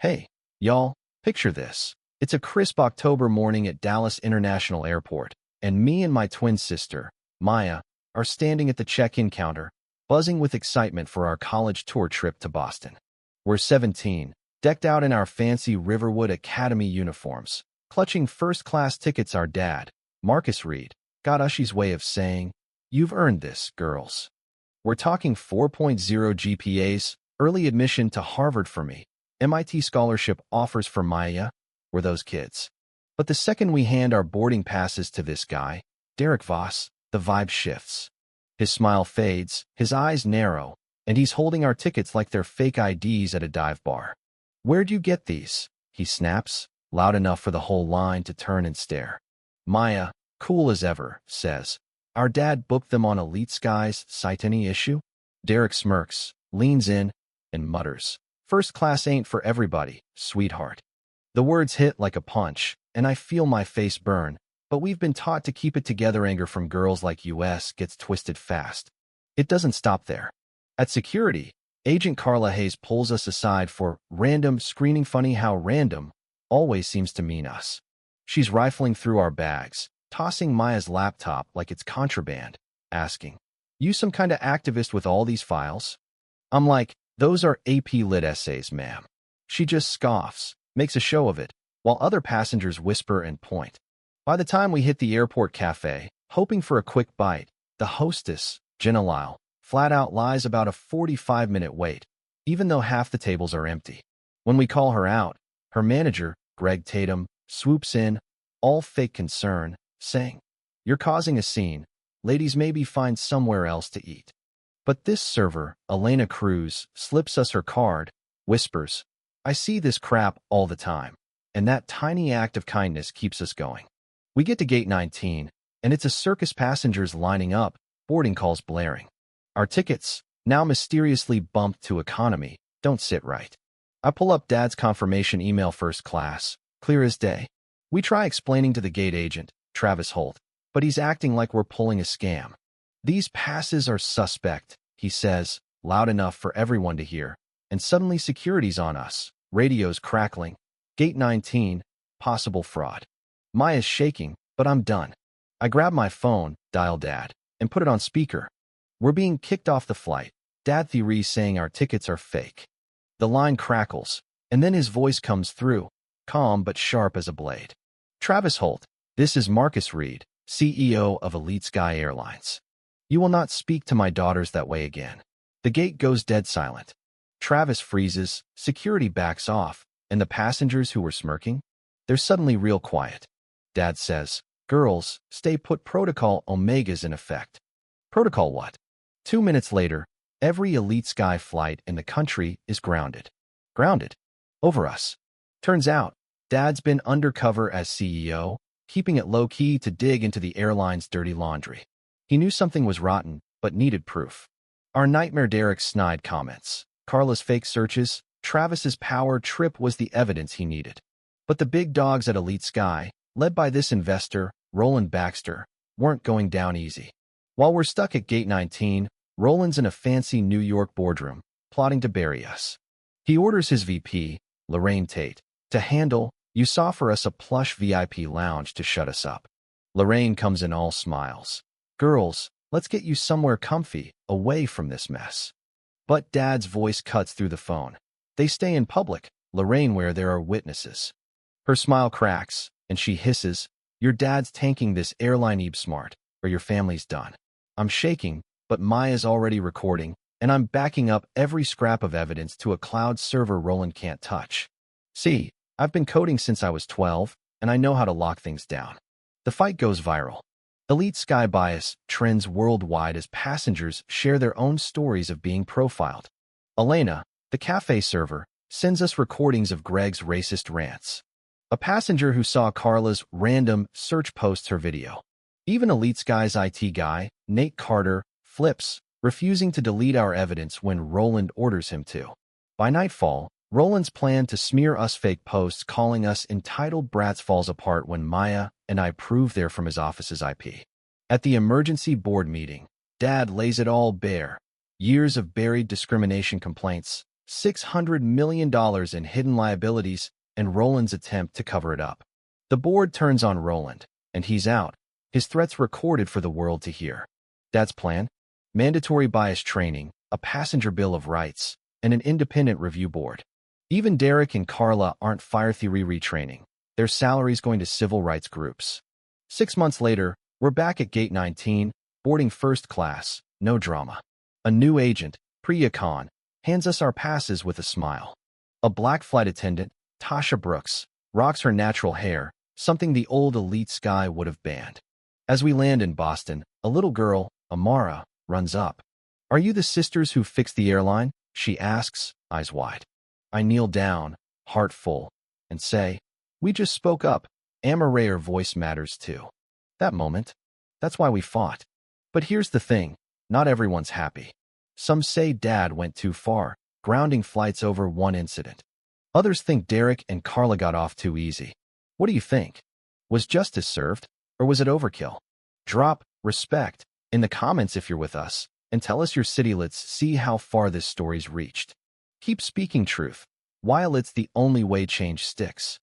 Hey, y'all, picture this. It's a crisp October morning at Dallas International Airport, and me and my twin sister, Maya, are standing at the check-in counter, buzzing with excitement for our college tour trip to Boston. We're 17, decked out in our fancy Riverwood Academy uniforms, clutching first-class tickets. Our dad, Marcus Reed, got Ushy's way of saying, "You've earned this, girls." We're talking 4.0 GPAs, early admission to Harvard for me, MIT scholarship offers for Maya. We're those kids. But the second we hand our boarding passes to this guy, Derek Voss, the vibe shifts. His smile fades, his eyes narrow, and he's holding our tickets like they're fake IDs at a dive bar. "Where'd you get these?" he snaps, loud enough for the whole line to turn and stare. Maya, cool as ever, says, "Our dad booked them on Elite Sky's site. Any issue?" Derek smirks, leans in, and mutters, "First class ain't for everybody, sweetheart." The words hit like a punch, and I feel my face burn, but we've been taught to keep it together. Anger from girls like us gets twisted fast. It doesn't stop there. At security, Agent Carla Hayes pulls us aside for random screening. Funny how random always seems to mean us. She's rifling through our bags, tossing Maya's laptop like it's contraband, asking, "You some kind of activist with all these files?" I'm like, "Those are AP Lit essays, ma'am." She just scoffs, makes a show of it, while other passengers whisper and point. By the time we hit the airport cafe, hoping for a quick bite, the hostess, Jenna Lyle, flat out lies about a 45-minute wait, even though half the tables are empty. When we call her out, her manager, Greg Tatum, swoops in, all fake concern, saying, "You're causing a scene. Ladies, maybe find somewhere else to eat." But this server, Elena Cruz, slips us her card, whispers, "I see this crap all the time," and that tiny act of kindness keeps us going. We get to gate 19, and it's a circus passengers lining up, boarding calls blaring. Our tickets, now mysteriously bumped to economy, don't sit right. I pull up Dad's confirmation email. First class, clear as day. We try explaining to the gate agent, Travis Holt, but he's acting like we're pulling a scam. "These passes are suspect," he says, loud enough for everyone to hear, and suddenly security's on us, radios crackling. Gate 19, possible fraud. Maya's shaking, but I'm done. I grab my phone, dial Dad, and put it on speaker. We're being kicked off the flight, Dad theories saying our tickets are fake. The line crackles, and then his voice comes through, calm but sharp as a blade. "Travis Holt, this is Marcus Reed, CEO of Elite Sky Airlines. You will not speak to my daughters that way again." The gate goes dead silent. Travis freezes, security backs off, and the passengers who were smirking? They're suddenly real quiet. Dad says, "Girls, stay put. Protocol Omega's in effect." Protocol what? 2 minutes later, every Elite Sky flight in the country is grounded. Grounded? Over us. Turns out, Dad's been undercover as CEO, keeping it low-key to dig into the airline's dirty laundry. He knew something was rotten, but needed proof. Our nightmare. Derek snide comments. Carla's fake searches, Travis's power trip was the evidence he needed. But the big dogs at Elite Sky, led by this investor, Roland Baxter, weren't going down easy. While we're stuck at gate 19, Roland's in a fancy New York boardroom, plotting to bury us. He orders his VP, Lorraine Tate, to handle, "You saw for us a plush VIP lounge to shut us up." Lorraine comes in all smiles. "Girls, let's get you somewhere comfy, away from this mess." But Dad's voice cuts through the phone. "They stay in public, Lorraine, where there are witnesses." Her smile cracks, and she hisses, "Your dad's tanking this airline smart, or your family's done." I'm shaking, but Maya's already recording, and I'm backing up every scrap of evidence to a cloud server Roland can't touch. See, I've been coding since I was 12, and I know how to lock things down. The fight goes viral. Elite Sky bias trends worldwide as passengers share their own stories of being profiled. Elena, the cafe server, sends us recordings of Greg's racist rants. A passenger who saw Carla's random search posts her video. Even Elite Sky's IT guy, Nate Carter, flips, refusing to delete our evidence when Roland orders him to. By nightfall, Roland's plan to smear us fake posts calling us entitled brats falls apart when Maya and I prove they're from his office's IP. At the emergency board meeting, Dad lays it all bare. Years of buried discrimination complaints, $600 million in hidden liabilities, and Roland's attempt to cover it up. The board turns on Roland, and he's out. His threats recorded for the world to hear. Dad's plan? Mandatory bias training, a passenger bill of rights, and an independent review board. Even Derek and Carla aren't fire theory retraining. Their salaries going to civil rights groups. 6 months later, we're back at Gate 19, boarding first class, no drama. A new agent, Priya Khan, hands us our passes with a smile. A black flight attendant, Tasha Brooks, rocks her natural hair, something the old elite sky would have banned. As we land in Boston, a little girl, Amara, runs up. "Are you the sisters who fixed the airline?" she asks, eyes wide. I kneel down, heart full, and say, "We just spoke up. Amara, voice matters too." That moment, that's why we fought. But here's the thing, not everyone's happy. Some say Dad went too far, grounding flights over one incident. Others think Derek and Carla got off too easy. What do you think? Was justice served, or was it overkill? Drop respect in the comments if you're with us, and tell us your city. Let's see how far this story's reached. Keep speaking truth, while it's the only way change sticks.